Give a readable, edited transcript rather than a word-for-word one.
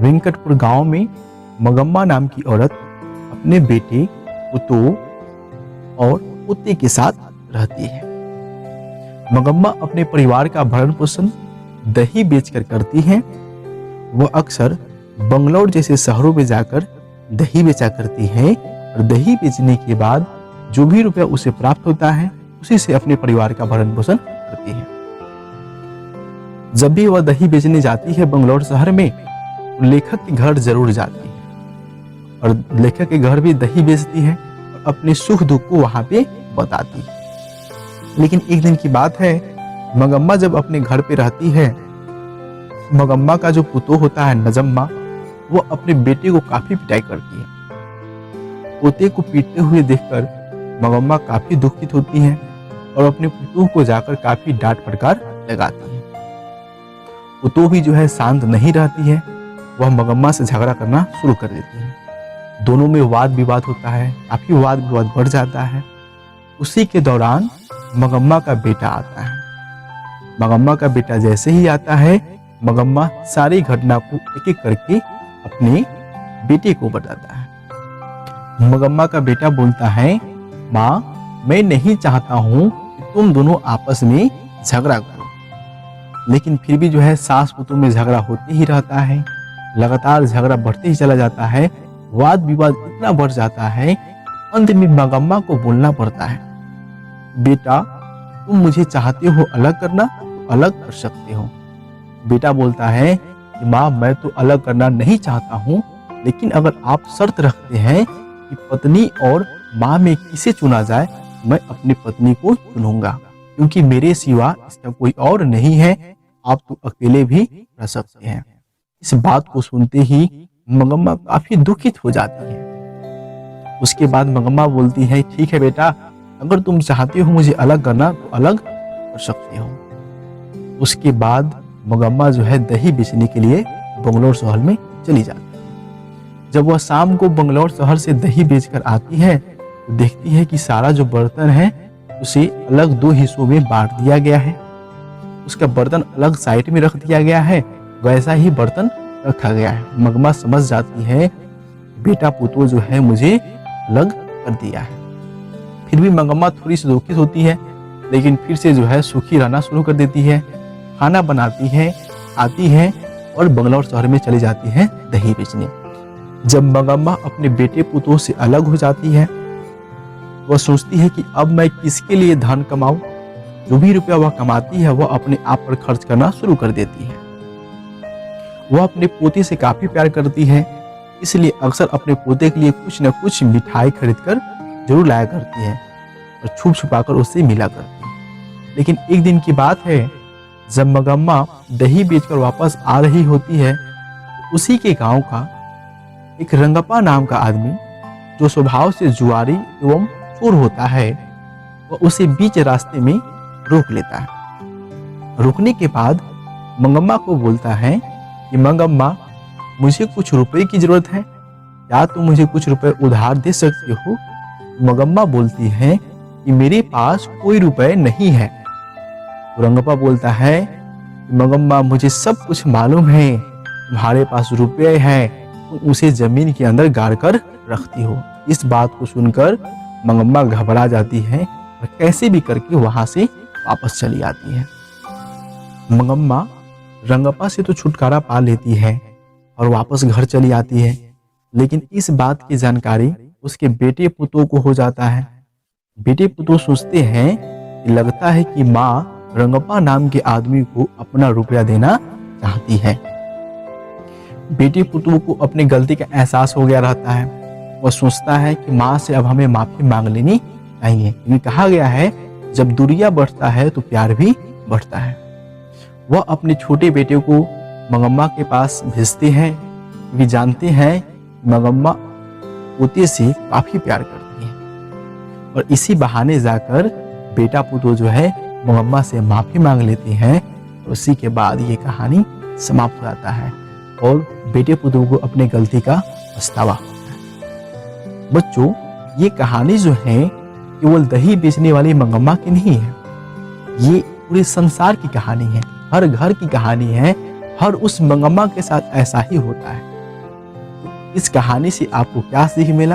वेंकटपुर गांव में मंगम्मा नाम की औरत अपने बेटे, पुतोह और पोते के साथ रहती है। मंगम्मा अपने परिवार का भरण पोषण दही बेचकर करती है। वह अक्सर बंगलौर जैसे शहरों में जाकर दही बेचा करती है और दही बेचने के बाद जो भी रुपया उसे प्राप्त होता है उसी से अपने परिवार का भरण पोषण करती है। जब भी वह दही बेचने जाती है बंगलौर शहर में, तो लेखक के घर जरूर जाती है और लेखक के घर भी दही बेचती है और अपने सुख दुख को वहां पे बताती है। लेकिन एक दिन की बात है, मंगम्मा जब अपने घर पे रहती है, मंगम्मा का जो पुतोह होता है नजम्मा, वो अपने बेटे को काफी पिटाई करती है। पोते को पीटते हुए देखकर मंगम्मा काफी दुखित होती है और अपने पुतोह को जाकर काफी डांट फटकार लगाती है। पुतोह भी जो है शांत नहीं रहती है, वह मंगम्मा से झगड़ा करना शुरू कर देती है। दोनों में वाद विवाद होता है, काफी वाद विवाद बढ़ जाता है। उसी के दौरान मंगम्मा का बेटा आता है। मंगम्मा का बेटा जैसे ही आता है, मंगम्मा सारी घटना को एक एक करके अपने बेटे को बताता है। मंगम्मा का बेटा बोलता है, माँ, मैं नहीं चाहता हूं कि तुम दोनों आपस में झगड़ा करो, लेकिन फिर भी जो है सास पुतोह में झगड़ा होते ही रहता है। लगातार झगड़ा बढ़ते ही चला जाता है, वाद विवाद इतना बढ़ जाता है, अंत में मंगम्मा को बोलना पड़ता है, बेटा, तुम मुझे चाहते हो अलग करना तो अलग कर सकते हो। बेटा बोलता है कि माँ, मैं तो अलग करना नहीं चाहता हूँ, लेकिन अगर आप शर्त रखते हैं कि पत्नी और माँ में किसे चुना जाए, मैं अपनी पत्नी को चुनूंगा, क्योंकि मेरे सिवा इसका कोई और नहीं है, आप तो अकेले भी रह सकते हैं। इस बात को सुनते ही मंगम्मा काफी दुखित हो जाती है। उसके बाद मंगम्मा बोलती है, ठीक है बेटा, अगर तुम चाहते हो मुझे अलग करना तो अलग कर सकते हो। उसके बाद मंगम्मा जो है दही बेचने के लिए बंगलौर शहर में चली जाती है। जब वह शाम को बंगलौर शहर से दही बेचकर आती है, तो देखती है कि सारा जो बर्तन है उसे अलग दो हिस्सों में बांट दिया गया है। उसका बर्तन अलग साइड में रख दिया गया है, वैसा ही बर्तन रखा गया है। मंगम्मा समझ जाती है, बेटा पुतोह जो है मुझे अलग कर दिया है। फिर भी मंगम्मा थोड़ी सी दुखित होती है, लेकिन फिर से जो है सुखी रहना शुरू कर देती है। खाना बनाती है, आती है और बंगलौर शहर में चली जाती है दही बेचने। जब मंगम्मा अपने बेटे पुतोह से अलग हो जाती है, वह सोचती है कि अब मैं किसके लिए धन कमाऊं। जो भी रुपया वह कमाती है, वह अपने आप पर खर्च करना शुरू कर देती है। वह अपने पोते से काफी प्यार करती है, इसलिए अक्सर अपने पोते के लिए कुछ न कुछ मिठाई खरीदकर जरूर लाया करती है और छुप छुपाकर उससे मिला करती है। लेकिन एक दिन की बात है, जब मंगम्मा दही बेचकर वापस आ रही होती है, तो उसी के गांव का एक रंगप्पा नाम का आदमी, जो स्वभाव से जुआरी एवं चोर होता है, वह उसे बीच रास्ते में रोक लेता है। रोकने के बाद मंगम्मा को बोलता है कि मंगम्मा, मुझे कुछ रुपए की जरूरत है, क्या तुम मुझे कुछ रुपए उधार दे सकते हो? मंगम्मा बोलती है कि मेरे पास कोई रुपए नहीं है। तो रंगप्पा बोलता है, मंगम्मा, मुझे सब कुछ मालूम है, तुम्हारे पास रुपए हैं, तुम उसे जमीन के अंदर गाड़ कर रखती हो। इस बात को सुनकर मंगम्मा घबरा जाती है और कैसे भी करके वहां से वापस चली आती है। मंगम्मा रंगप्पा से तो छुटकारा पा लेती है और वापस घर चली आती है, लेकिन इस बात की जानकारी उसके बेटे पुतोह को हो जाता है। बेटे पुतोह सोचते हैं कि लगता है कि माँ रंगप्पा नाम के आदमी को अपना रुपया देना चाहती है। बेटे पुतोह को अपनी गलती का एहसास हो गया रहता है। वह सोचता है कि माँ से अब हमें माफी मांग लेनी चाहिए, क्योंकि कहा गया है जब दूरियां बढ़ता है तो प्यार भी बढ़ता है। वह अपने छोटे बेटे को मंगम्मा के पास भेजते हैं, क्योंकि जानते हैं मंगम्मा पोते से काफी प्यार करती है, और इसी बहाने जाकर बेटा पुतोह जो है मंगम्मा से माफी मांग लेते हैं। और उसी के बाद ये कहानी समाप्त हो जाता है और बेटे पुतोह को अपने गलती का पछतावा होता है। बच्चों, ये कहानी जो है केवल दही बेचने वाली मंगम्मा की नहीं है, ये पूरे संसार की कहानी है, हर घर की कहानी है। हर उस मंगम्मा के साथ ऐसा ही होता है। इस कहानी से आपको क्या सीख मिला?